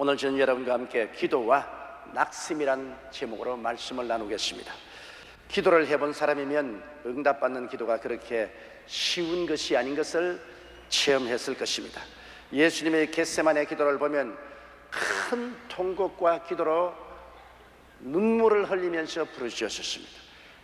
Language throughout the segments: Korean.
오늘 저는 여러분과 함께 기도와 낙심이란 제목으로 말씀을 나누겠습니다. 기도를 해본 사람이면 응답받는 기도가 그렇게 쉬운 것이 아닌 것을 체험했을 것입니다. 예수님의 겟세마네 기도를 보면 큰 통곡과 기도로 눈물을 흘리면서 부르짖으셨습니다.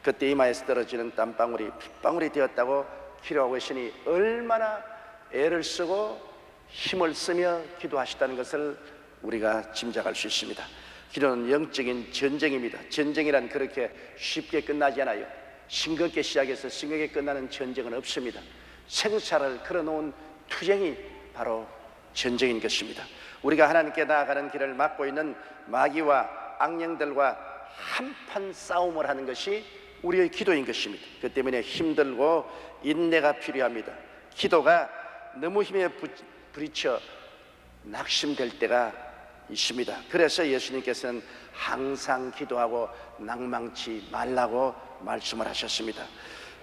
그때 이마에서 떨어지는 땀방울이 빗방울이 되었다고 기록하고 계시니 얼마나 애를 쓰고 힘을 쓰며 기도하시다는 것을 우리가 짐작할 수 있습니다. 기도는 영적인 전쟁입니다. 전쟁이란 그렇게 쉽게 끝나지 않아요. 싱겁게 시작해서 싱겁게 끝나는 전쟁은 없습니다. 생사를 걸어놓은 투쟁이 바로 전쟁인 것입니다. 우리가 하나님께 나아가는 길을 막고 있는 마귀와 악령들과 한판 싸움을 하는 것이 우리의 기도인 것입니다. 그 때문에 힘들고 인내가 필요합니다. 기도가 너무 힘에 부딪혀 낙심될 때가 있습니다. 그래서 예수님께서는 항상 기도하고 낭망치 말라고 말씀을 하셨습니다.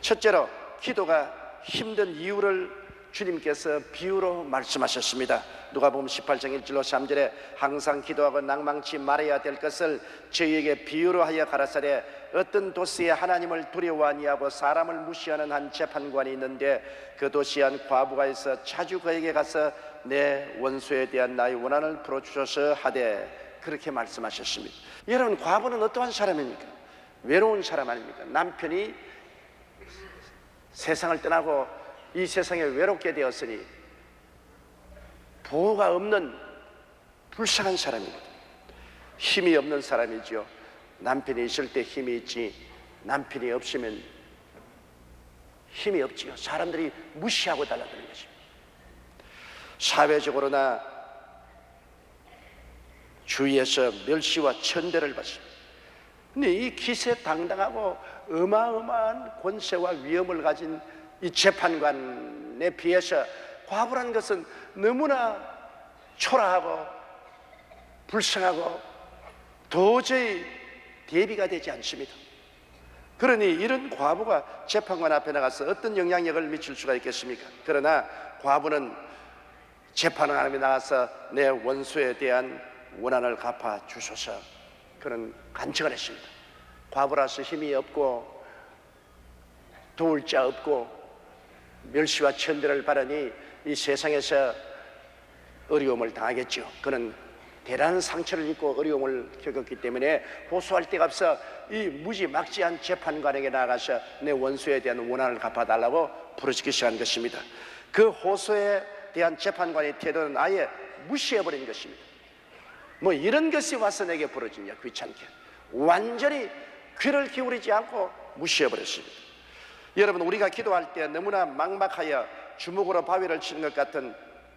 첫째로 기도가 힘든 이유를 주님께서 비유로 말씀하셨습니다. 누가복음 18장 1절로 3절에 항상 기도하고 낭망치 말아야 될 것을 저희에게 비유로 하여 가라사대 어떤 도시에 하나님을 두려워 아니하고 사람을 무시하는 한 재판관이 있는데 그 도시에 한 과부가 있어 자주 그에게 가서 내 원수에 대한 나의 원한을 풀어주소서 하되 그렇게 말씀하셨습니다. 여러분, 과부는 어떠한 사람입니까? 외로운 사람 아닙니까? 남편이 세상을 떠나고 이 세상에 외롭게 되었으니 보호가 없는 불쌍한 사람입니다. 힘이 없는 사람이죠. 남편이 있을 때 힘이 있지 남편이 없으면 힘이 없지요. 사람들이 무시하고 달라드는 것입니다. 사회적으로나 주위에서 멸시와 천대를 받습니다. 근데 이 기세당당하고 어마어마한 권세와 위엄을 가진 이 재판관에 비해서 과부라는 것은 너무나 초라하고 불쌍하고 도저히 대비가 되지 않습니다. 그러니 이런 과부가 재판관 앞에 나가서 어떤 영향력을 미칠 수가 있겠습니까? 그러나 과부는 재판관 앞에 나가서 내 원수에 대한 원한을 갚아 주소서 그런 간청을 했습니다. 과부라서 힘이 없고 도울 자 없고 멸시와 천대를 받으니 이 세상에서 어려움을 당하겠죠. 그는 대단한 상처를 입고 어려움을 겪었기 때문에 호소할 데가 없어 이 무지막지한 재판관에게 나가서 내 원수에 대한 원한을 갚아달라고 부르짖기 시작한 것입니다. 그 호소에 대한 재판관의 태도는 아예 무시해버린 것입니다. 뭐 이런 것이 와서 내게 부르짖냐, 귀찮게. 완전히 귀를 기울이지 않고 무시해버렸습니다. 여러분, 우리가 기도할 때 너무나 막막하여 주먹으로 바위를 치는 것 같은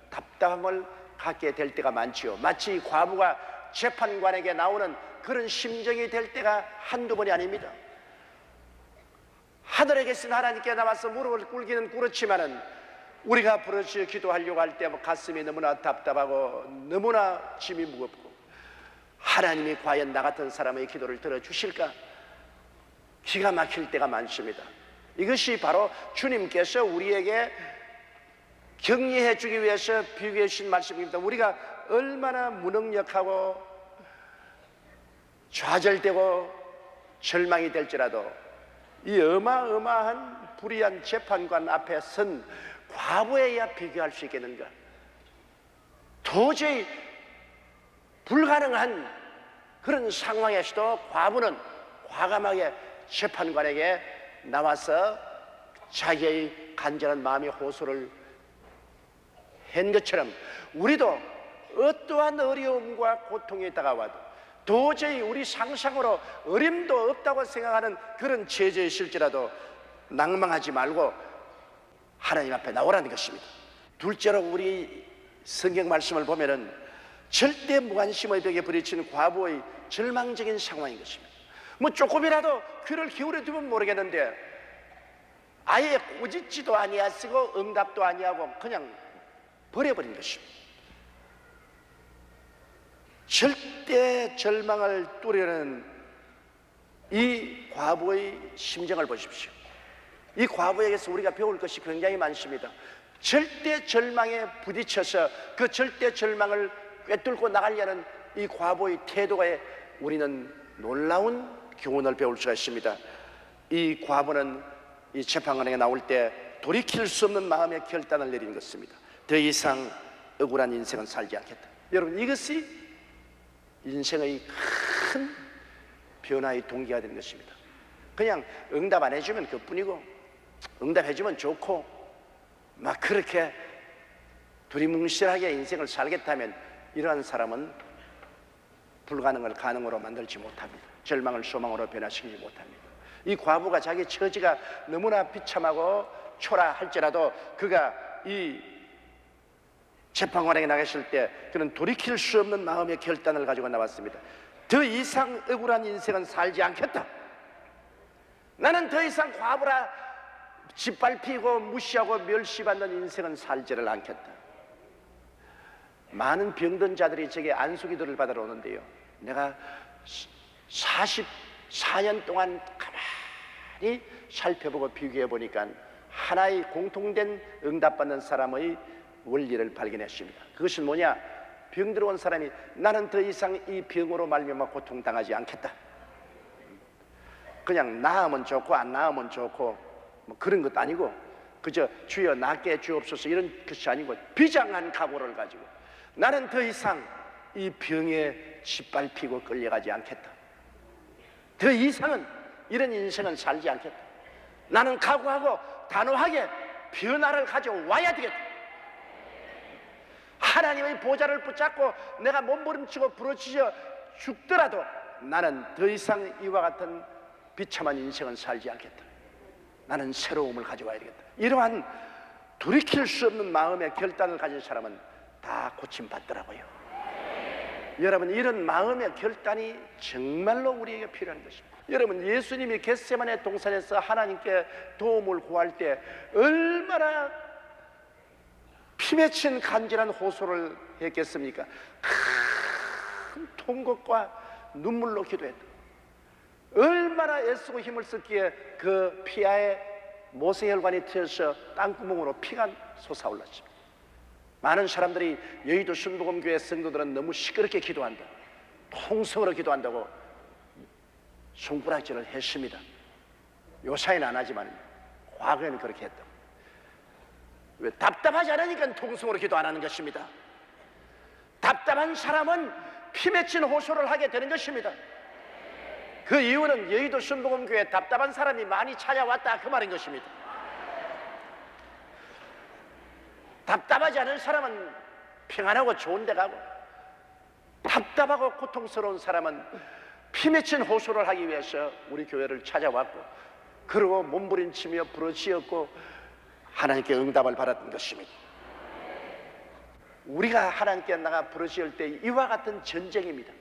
답답함을 갖게 될 때가 많지요. 마치 과부가 재판관에게 나오는 그런 심정이 될 때가 한두 번이 아닙니다. 하늘에 계신 하나님께 나와서 무릎을 꿇기는 그렇지만은 우리가 부르짖어 기도하려고 할 때 가슴이 너무나 답답하고 너무나 짐이 무겁고 하나님이 과연 나 같은 사람의 기도를 들어주실까? 기가 막힐 때가 많습니다. 이것이 바로 주님께서 우리에게 격려해 주기 위해서 비유해 주신 말씀입니다. 우리가 얼마나 무능력하고 좌절되고 절망이 될지라도 이 어마어마한 불의한 재판관 앞에 선 과부에야 비교할 수 있겠는가? 도저히 불가능한 그런 상황에서도 과부는 과감하게 재판관에게 나와서 자기의 간절한 마음의 호소를 한 것처럼 우리도 어떠한 어려움과 고통이 다가와도 도저히 우리 상상으로 어림도 없다고 생각하는 그런 처지에 있을지라도 낭망하지 말고 하나님 앞에 나오라는 것입니다. 둘째로 우리 성경 말씀을 보면은 절대 무관심의 벽에 부딪힌 과부의 절망적인 상황인 것입니다. 뭐 조금이라도 귀를 기울여 두면 모르겠는데 아예 꾸짖지도 아니하시고 응답도 아니하고 그냥 버려버린 것입니다. 절대 절망을 뚫으려는 이 과부의 심정을 보십시오. 이 과부에게서 우리가 배울 것이 굉장히 많습니다. 절대 절망에 부딪혀서 그 절대 절망을 꿰뚫고 나가려는 이 과부의 태도에 우리는 놀라운 교훈을 배울 수가 있습니다. 이 과부는 이 재판관에게 나올 때 돌이킬 수 없는 마음의 결단을 내린 것입니다. 더 이상 억울한 인생은 살지 않겠다. 여러분, 이것이 인생의 큰 변화의 동기가 되는 것입니다. 그냥 응답 안 해주면 그뿐이고, 응답해주면 좋고, 막 그렇게 두리뭉실하게 인생을 살겠다면 이러한 사람은 불가능을 가능으로 만들지 못합니다. 절망을 소망으로 변화시키지 못합니다. 이 과부가 자기 처지가 너무나 비참하고 초라할지라도 그가 이 재판관에게 나갔을 때 그는 돌이킬 수 없는 마음의 결단을 가지고 나왔습니다. 더 이상 억울한 인생은 살지 않겠다. 나는 더 이상 과부라 짓밟히고 무시하고 멸시받는 인생은 살지를 않겠다. 많은 병든 자들이 제게 안수기도를 받으러 오는데요, 내가 44년 동안 가만히 살펴보고 비교해 보니까 하나의 공통된 응답받는 사람의 원리를 발견했습니다. 그것은 뭐냐? 병들어 온 사람이 나는 더 이상 이 병으로 말미암아 고통당하지 않겠다. 그냥 나으면 좋고 안 나으면 좋고 뭐 그런 것도 아니고, 그저 주여 낫게 해 주옵소서 이런 것이 아니고 비장한 각오를 가지고 나는 더 이상 이 병에 짓밟히고 끌려가지 않겠다. 더 이상은 이런 인생은 살지 않겠다. 나는 각오하고 단호하게 변화를 가져와야 되겠다. 하나님의 보좌를 붙잡고 내가 몸부림치고 부러지져 죽더라도 나는 더 이상 이와 같은 비참한 인생은 살지 않겠다. 나는 새로움을 가져와야 되겠다. 이러한 돌이킬 수 없는 마음의 결단을 가진 사람은 다 고침받더라고요. 여러분, 이런 마음의 결단이 정말로 우리에게 필요한 것입니다. 여러분, 예수님이 겟세마네 동산에서 하나님께 도움을 구할 때 얼마나 피맺힌 간절한 호소를 했겠습니까? 큰 통곡과 눈물로 기도했다. 얼마나 애쓰고 힘을 썼기에 그 피하에 모세혈관이 트여서 땅구멍으로 피가 솟아올랐습니다. 많은 사람들이 여의도 순복음교회 성도들은 너무 시끄럽게 기도한다, 통성으로 기도한다고 손가락질을 했습니다. 요사이는 안 하지만 과거에는 그렇게 했다고. 왜? 답답하지 않으니까 통성으로 기도 안 하는 것입니다. 답답한 사람은 피 맺힌 호소를 하게 되는 것입니다. 그 이유는 여의도 순복음교회에 답답한 사람이 많이 찾아왔다, 그 말인 것입니다. 답답하지 않은 사람은 평안하고 좋은 데 가고, 답답하고 고통스러운 사람은 피 맺힌 호소를 하기 위해서 우리 교회를 찾아왔고, 그리고 몸부림치며 부르짖었고 하나님께 응답을 받았던 것입니다. 우리가 하나님께 나가 부르짖을 때 이와 같은 전쟁입니다.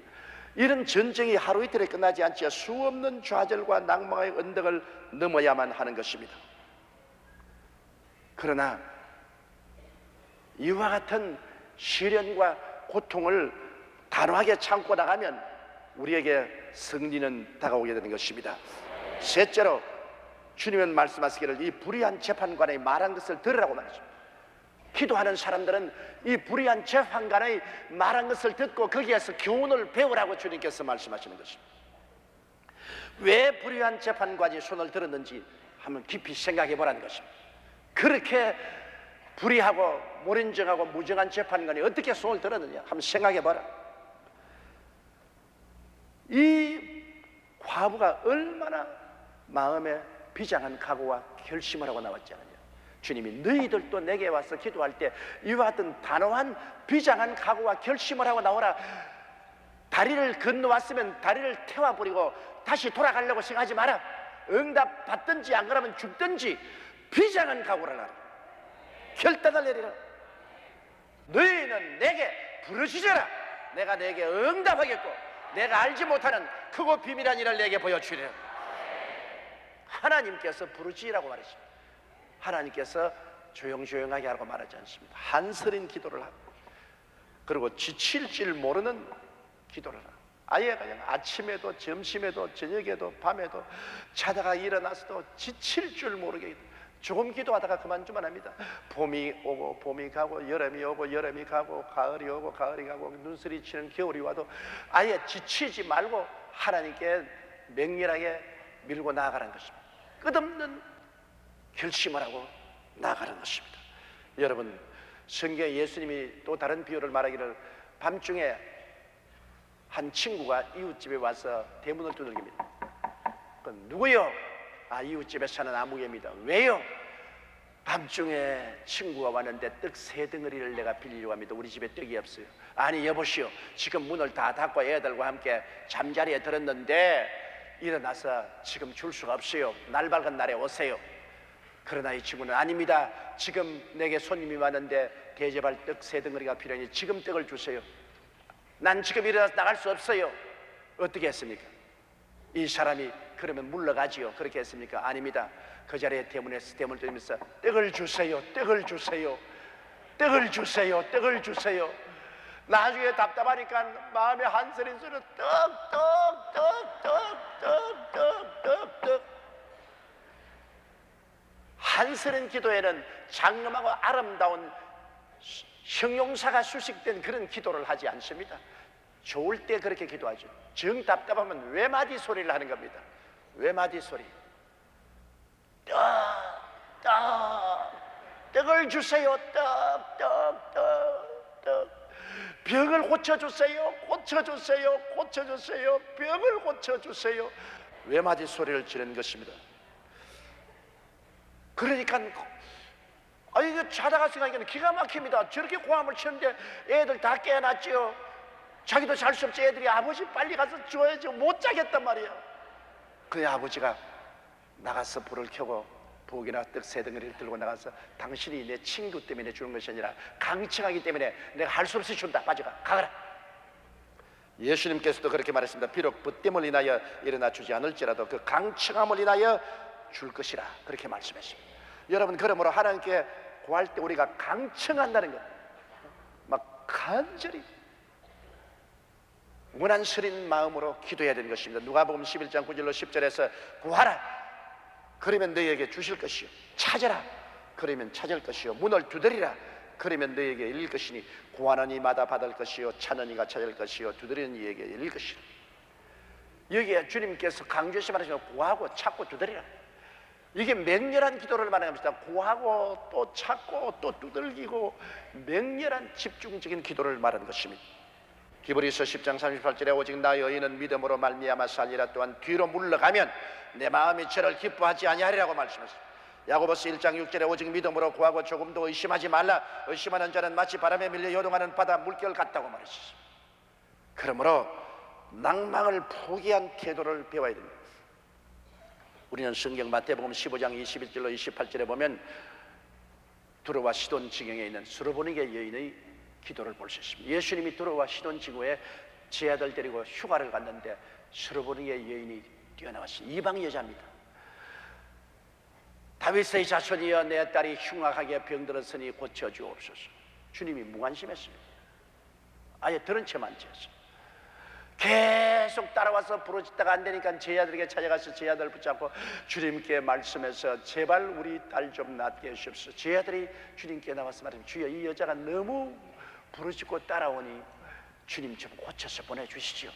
이런 전쟁이 하루 이틀에 끝나지 않지 수없는 좌절과 낭망의 언덕을 넘어야만 하는 것입니다. 그러나 이와 같은 시련과 고통을 단호하게 참고 나가면 우리에게 승리는 다가오게 되는 것입니다. 셋째로, 주님은 말씀하시기를 이 불의한 재판관의 말한 것을 들으라고 말했습니다. 기도하는 사람들은 이 불의한 재판관의 말한 것을 듣고 거기에서 교훈을 배우라고 주님께서 말씀하시는 것입니다. 왜 불의한 재판관이 손을 들었는지 한번 깊이 생각해 보라는 것입니다. 그렇게 불의하고 불인정하고 무정한 재판관이 어떻게 손을 들었느냐 한번 생각해 봐라. 이 과부가 얼마나 마음에 비장한 각오와 결심을 하고 나왔잖아요. 주님이 너희들도 내게 와서 기도할 때 이와 같은 단호한 비장한 각오와 결심을 하고 나오라. 다리를 건너왔으면 다리를 태워버리고 다시 돌아가려고 생각하지 마라. 응답 받든지 안 그러면 죽든지 비장한 각오를 하라. 결단을 내리라. 너희는 내게 부르짖어라. 내가 내게 응답하겠고 내가 알지 못하는 크고 비밀한 일을 내게 보여주리라. 하나님께서 부르짖으라고 말했습니다. 하나님께서 조용조용하게 하라고 말하지 않습니다. 한서린 기도를 하고, 그리고 지칠 줄 모르는 기도를 하고, 아예 그냥 아침에도 점심에도 저녁에도 밤에도 자다가 일어나서도 지칠 줄 모르게 조금 기도하다가 그만두면 합니다. 봄이 오고 봄이 가고, 여름이 오고 여름이 가고, 가을이 오고 가을이 가고, 눈소리 치는 겨울이 와도 아예 지치지 말고 하나님께 맹렬하게 밀고 나아가는 것입니다. 끝없는 결심을 하고 나아가는 것입니다. 여러분, 성경에 예수님이 또 다른 비유를 말하기를, 밤중에 한 친구가 이웃집에 와서 대문을 두들깁니다. 누구요? 아, 이웃집에 사는 아무개입니다. 왜요? 밤중에 친구가 왔는데 떡 3덩어리를 내가 빌리려고 합니다. 우리 집에 떡이 없어요. 아니 여보시오, 지금 문을 다 닫고 애들과 함께 잠자리에 들었는데 일어나서 지금 줄 수가 없어요. 날 밝은 날에 오세요. 그러나 이 친구는 아닙니다. 지금 내게 손님이 왔는데 대접할 떡 3덩어리가 필요하니 지금 떡을 주세요. 난 지금 일어나서 나갈 수 없어요. 어떻게 했습니까? 이 사람이 그러면 물러가지요. 그렇게 했습니까? 아닙니다. 그 자리에 대문을 들면서 떡을 주세요, 떡을 주세요, 떡을 주세요, 떡을 주세요. 나중에 답답하니까 마음에 한스린 소리로 떡. 한스린 기도에는 장엄하고 아름다운 형용사가 수식된 그런 기도를 하지 않습니다. 좋을 때 그렇게 기도하죠. 정 답답하면 외마디 소리를 하는 겁니다. 외마디 소리. 떡을 주세요. 떡. 병을 고쳐주세요. 고쳐주세요. 고쳐주세요. 병을 고쳐주세요. 외마디 소리를 지르는 것입니다. 그러니까 이거 자다가 생각하니까 기가 막힙니다. 저렇게 고함을 치는데 애들 다 깨어났죠. 자기도 잘 수 없지. 애들이 아버지 빨리 가서 줘야지 못 자겠단 말이야. 그 아버지가 나가서 불을 켜고 부엌이나 떡 3덩어리를 들고 나가서 당신이 내 친구 때문에 주는 것이 아니라 강청하기 때문에 내가 할 수 없이 준다. 빠져가. 가거라. 예수님께서도 그렇게 말했습니다. 비록 부땜을 인하여 일어나 주지 않을지라도 그 강청함을 인하여 줄 것이라. 그렇게 말씀했습니다. 여러분, 그러므로 하나님께 구할 때 우리가 강청한다는 것, 막 간절히 무난스린 마음으로 기도해야 되는 것입니다. 누가복음 11장 9절로 10절에서 구하라, 그러면 너희에게 주실 것이요, 찾아라, 그러면 찾을 것이요, 문을 두드리라, 그러면 너희에게 열릴 것이니 구하는 이마다 받을 것이요, 찾는 이가 찾을 것이요, 두드리는 이에게 열릴 것이라. 여기에 주님께서 강조해서 말하시는 구하고 찾고 두드리라. 이게 맹렬한 기도를 말하는 겁니다. 구하고 또 찾고 또 두들기고 맹렬한 집중적인 기도를 말하는 것입니다. 히브리서 10장 38절에 오직 나의 의인은 믿음으로 말미암아 살리라. 또한 뒤로 물러가면 내 마음이 저를 기뻐하지 아니하리라고 말씀하셨습니다. 야고보서 1장 6절에 오직 믿음으로 구하고 조금도 의심하지 말라. 의심하는 자는 마치 바람에 밀려 요동하는 바다 물결 같다고 말하셨습니다. 그러므로 낭망을 포기한 태도를 배워야 됩니다. 우리는 성경 마태복음 15장 21절로 28절에 보면 두로와 시돈 지경에 있는 수르보니게 여인의 기도를 볼 수 있습니다. 예수님이 두로와 시돈 지구에 제 아들 데리고 휴가를 갔는데 수르보니게 여인이 뛰어나왔어요. 이방 여자입니다. 다윗의 자손이여 내 딸이 흉악하게 병들었으니 고쳐주옵소서. 주님이 무관심했습니다. 아예 들은 채만 지었어요. 계속 따라와서 부르짖다가 안 되니까 제 아들에게 찾아가서 제 아들을 붙잡고 주님께 말씀해서 제발 우리 딸 좀 낫게 하시옵소서. 제 아들이 주님께 나와서 말합니다. 주여, 이 여자가 너무 부르짖고 따라오니 주님 좀 고쳐서 보내주시죠.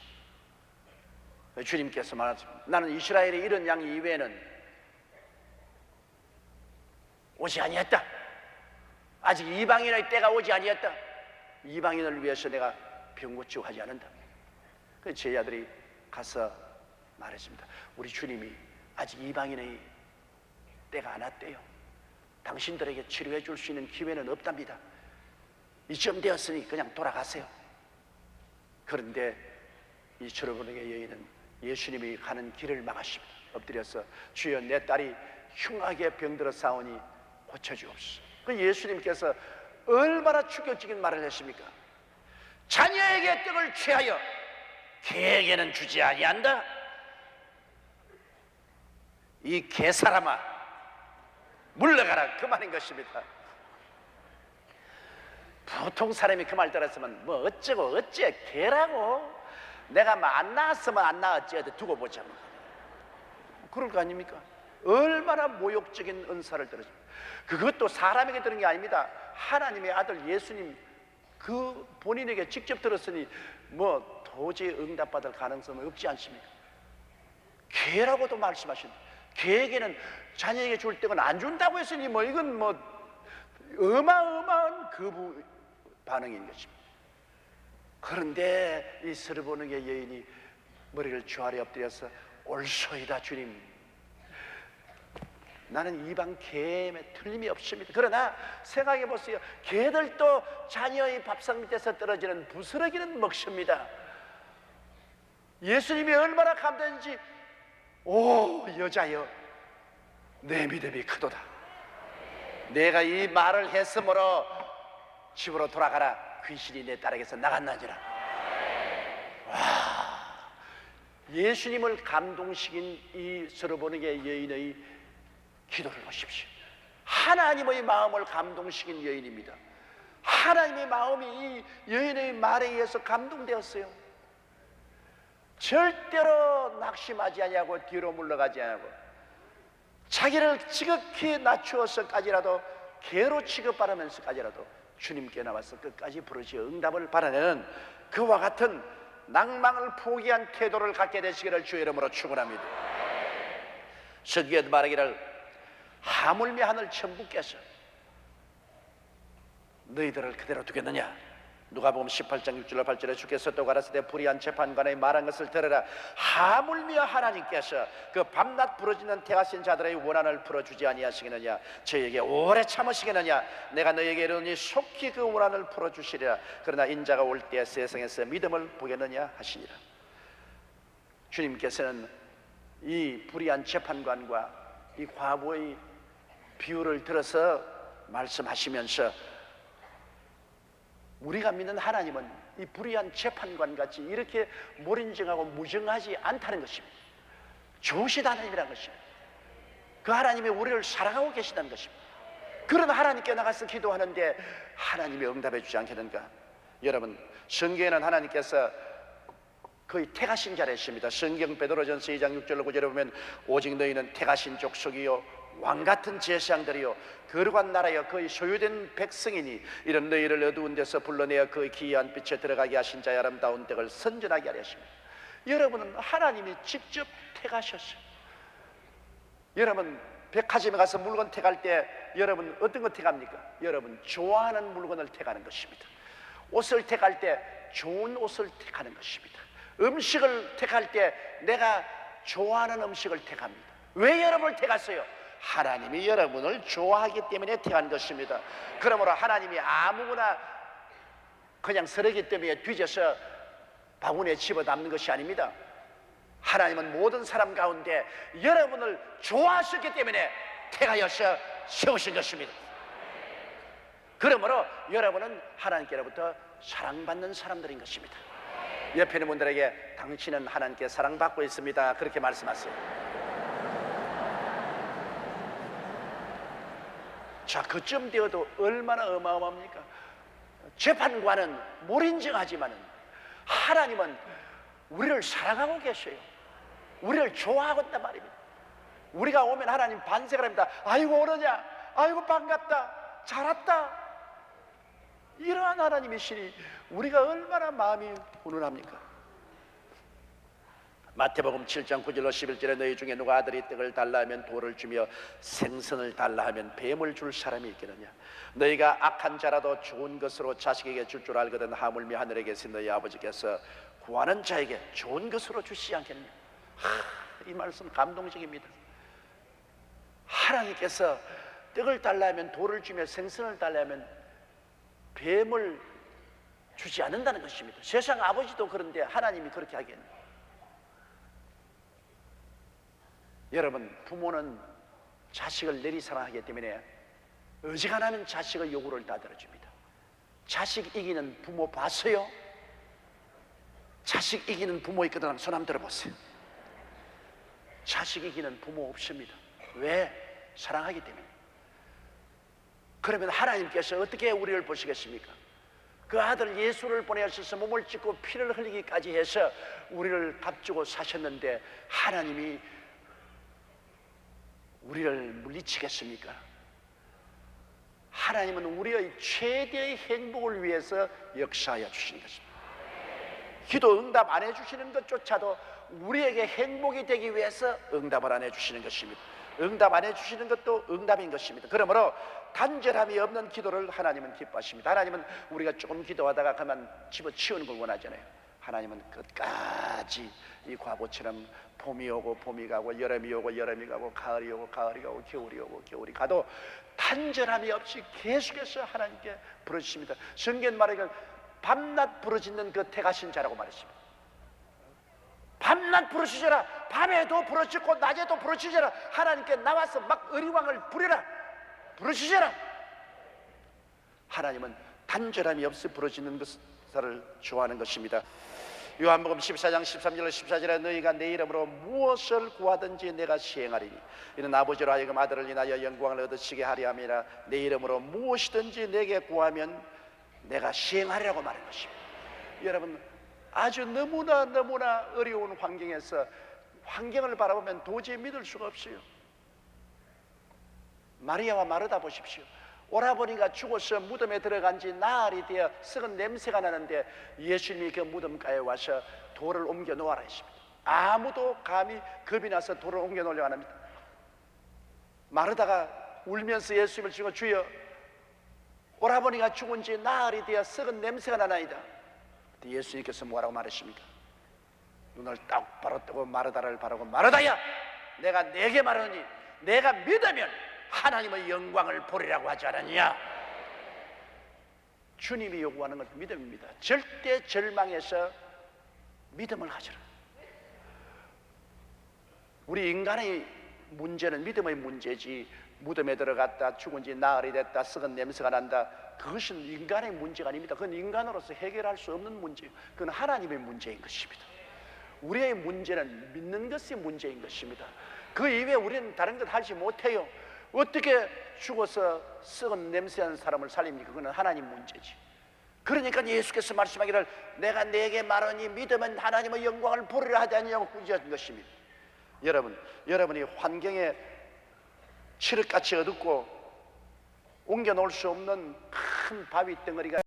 주님께서 말하십니다. 나는 이스라엘의 이런 양 이외에는 오지 아니했다. 아직 이방인의 때가 오지 아니했다. 이방인을 위해서 내가 병 고치고 하지 않는다. 제 아들이 가서 말했습니다. 우리 주님이 아직 이방인의 때가 안 왔대요. 당신들에게 치료해 줄 수 있는 기회는 없답니다. 이쯤 되었으니 그냥 돌아가세요. 그런데 이 여러분에게 여인은 예수님이 가는 길을 막으십니다. 엎드려서 주여, 내 딸이 흉하게 병들어 싸우니 고쳐주옵소서. 그 예수님께서 얼마나 충격적인 말을 했습니까? 자녀에게 떡을 취하여 개에게는 주지 아니한다. 이 개사람아, 물러가라, 그 말인 것입니다. 보통 사람이 그 말 들었으면 뭐 어쩌고 어째, 개라고 내가 뭐 안 낳았으면 안 낳았지 두고 보자, 그럴 거 아닙니까? 얼마나 모욕적인 은사를 들었습니까? 그것도 사람에게 들은 게 아닙니다. 하나님의 아들 예수님 그 본인에게 직접 들었으니 뭐 도저히 응답받을 가능성은 없지 않습니까? 개라고도 말씀하십니다. 개에게는 자녀에게 줄 때는 안 준다고 했으니 뭐 이건 뭐 어마어마한 그 반응인 것입니다. 그런데 이 스르보는의 여인이 머리를 주 아래 엎드려서 올소이다 주님, 나는 이방 개에 틀림이 없습니다. 그러나 생각해 보세요. 개들도 자녀의 밥상 밑에서 떨어지는 부스러기는 먹습니다. 예수님이 얼마나 감동인지, 오 여자여 내 믿음이 크도다. 내가 이 말을 했으므로 집으로 돌아가라. 귀신이 내 딸에게서 나갔나니라. 와, 예수님을 감동시킨 이 스르보니게 여인의 기도를 보십시오. 하나님의 마음을 감동시킨 여인입니다. 하나님의 마음이 이 여인의 말에 의해서 감동되었어요. 절대로 낙심하지 아니하고 뒤로 물러가지 아니하고 자기를 지극히 낮추어서까지라도 개로 취급받으면서까지라도 주님께 나와서 끝까지 부르시어 응답을 바라내는 그와 같은 낭망을 포기한 태도를 갖게 되시기를 주의 이름으로 축원합니다. 서기에 말하기를 하물며 하늘 천부께서 너희들을 그대로 두겠느냐? 누가복음 18장 6절로 8절에 주께서 또 가라사대 불의한 재판관의 말한 것을 들으라. 하물며 하나님께서 그 밤낮 부러지는 택하신 자들의 원한을 풀어주지 아니하시겠느냐? 저에게 오래 참으시겠느냐? 내가 너에게 이르노니 속히 그 원한을 풀어주시리라. 그러나 인자가 올 때 세상에서 믿음을 보겠느냐 하시니라. 주님께서는 이 불의한 재판관과 이 과부의 비유를 들어서 말씀하시면서 우리가 믿는 하나님은 이 불의한 재판관같이 이렇게 몰인정하고 무정하지 않다는 것입니다. 좋으신 하나님이라는 것입니다. 그 하나님이 우리를 사랑하고 계시다는 것입니다. 그런 하나님께 나가서 기도하는데 하나님이 응답해 주지 않겠는가? 여러분, 성경에는 하나님께서 거의 택하신 자라십니다. 성경 베드로전서 2장 6절로 9절에 보면 오직 너희는 택하신 족속이요 왕같은 제사장들이요 거룩한 나라여 거의 소유된 백성이니 이런 너희를 어두운 데서 불러내어 그 기이한 빛에 들어가게 하신 자의 아름다운 덕을 선전하게 하려 하십니다. 여러분은 하나님이 직접 택하셨어요. 여러분 백화점에 가서 물건 택할 때 여러분 어떤 거 택합니까? 여러분 좋아하는 물건을 택하는 것입니다. 옷을 택할 때 좋은 옷을 택하는 것입니다. 음식을 택할 때 내가 좋아하는 음식을 택합니다. 왜 여러분을 택했어요? 하나님이 여러분을 좋아하기 때문에 택한 것입니다. 그러므로 하나님이 아무거나 그냥 쓰레기 때문에 뒤져서 바구니에 집어담는 것이 아닙니다. 하나님은 모든 사람 가운데 여러분을 좋아하셨기 때문에 택하여서 세우신 것입니다. 그러므로 여러분은 하나님께로부터 사랑받는 사람들인 것입니다. 옆에 있는 분들에게 당신은 하나님께 사랑받고 있습니다. 그렇게 말씀하세요. 자, 그쯤 되어도 얼마나 어마어마합니까? 재판관은 몰인정하지만은 하나님은 우리를 사랑하고 계셔요. 우리를 좋아하고 있단 말입니다. 우리가 오면 하나님 반색을 합니다. 아이고 오느냐? 아이고 반갑다. 잘 왔다. 이러한 하나님이시니 우리가 얼마나 마음이 훈훈합니까? 마태복음 7장 9절로 11절에 너희 중에 누가 아들이 떡을 달라 하면 돌을 주며 생선을 달라 하면 뱀을 줄 사람이 있겠느냐? 너희가 악한 자라도 좋은 것으로 자식에게 줄 줄 알거든 하물며 하늘에 계신 너희 아버지께서 구하는 자에게 좋은 것으로 주시지 않겠느냐? 이 말씀 감동적입니다. 하나님께서 떡을 달라 하면 돌을 주며 생선을 달라 하면 뱀을 주지 않는다는 것입니다. 세상 아버지도 그런데 하나님이 그렇게 하겠네요. 여러분, 부모는 자식을 내리사랑하기 때문에 어지간하면 자식의 요구를 다 들어줍니다. 자식 이기는 부모 봤어요? 자식 이기는 부모 있거든 손 한번 들어보세요. 자식 이기는 부모 없습니다. 왜? 사랑하기 때문에. 그러면 하나님께서 어떻게 우리를 보시겠습니까? 그 아들 예수를 보내셔서 몸을 찢고 피를 흘리기까지 해서 우리를 값주고 사셨는데 하나님이 우리를 물리치겠습니까? 하나님은 우리의 최대의 행복을 위해서 역사하여 주신 것입니다. 기도 응답 안 해주시는 것조차도 우리에게 행복이 되기 위해서 응답을 안 해주시는 것입니다. 응답 안 해주시는 것도 응답인 것입니다. 그러므로 간절함이 없는 기도를 하나님은 기뻐하십니다. 하나님은 우리가 조금 기도하다가 그만 집어치우는 걸 원하잖아요. 하나님은 끝까지 이 과보처럼 봄이 오고 봄이 가고 여름이 오고 여름이 가고 가을이 오고 가을이 가고 겨울이 오고 겨울이 가도 단절함이 없이 계속해서 하나님께 부르십니다. 성경 말하기를 밤낮 부르짖는 그 택하신 자라고 말했습니다. 밤낮 부르짖어라. 밤에도 부르짖고 낮에도 부르짖어라. 하나님께 나와서 막 의리왕을 부려라. 부르짖어라. 하나님은 단절함이 없이 부르짖는 것을 좋아하는 것입니다. 요한복음 14장 13절 14절에 너희가 내 이름으로 무엇을 구하든지 내가 시행하리니 이는 아버지로 하여금 아들을 인하여 영광을 얻으시게 하려 함이라. 내 이름으로 무엇이든지 내게 구하면 내가 시행하리라고 말한 것입니다. 여러분, 아주 너무나 어려운 환경에서 환경을 바라보면 도저히 믿을 수가 없어요. 마리아와 마르다 보십시오. 오라버니가 죽어서 무덤에 들어간 지 나흘이 되어 썩은 냄새가 나는데 예수님이 그 무덤가에 와서 돌을 옮겨 놓아라 했습니다. 아무도 감히 겁이 나서 돌을 옮겨 놓으려고 안 합니다. 마르다가 울면서 예수님을 지고 주여, 오라버니가 죽은 지 나흘이 되어 썩은 냄새가 나나이다. 예수님께서 뭐라고 말하십니까? 눈을 똑바로 뜨고 마르다를 바라고 마르다야, 내가 네게 말하니 내가 믿으면 하나님의 영광을 보리라고 하지 않았냐? 주님이 요구하는 건 믿음입니다. 절대 절망해서 믿음을 가져라. 우리 인간의 문제는 믿음의 문제지, 무덤에 들어갔다 죽은 지 나흘이 됐다 썩은 냄새가 난다, 그것은 인간의 문제가 아닙니다. 그건 인간으로서 해결할 수 없는 문제예요. 그건 하나님의 문제인 것입니다. 우리의 문제는 믿는 것이 문제인 것입니다. 그 이외에 우리는 다른 것 하지 못해요. 어떻게 죽어서 썩은 냄새나는 사람을 살립니까? 그건 하나님 문제지. 그러니까 예수께서 말씀하기를 내가 네게 말하니 믿으면 하나님의 영광을 보리라 하지 않냐고 꾸짖은 것입니다. 여러분이 환경에 칠흑같이 어둡고 옮겨 놓을 수 없는 큰 바위 덩어리가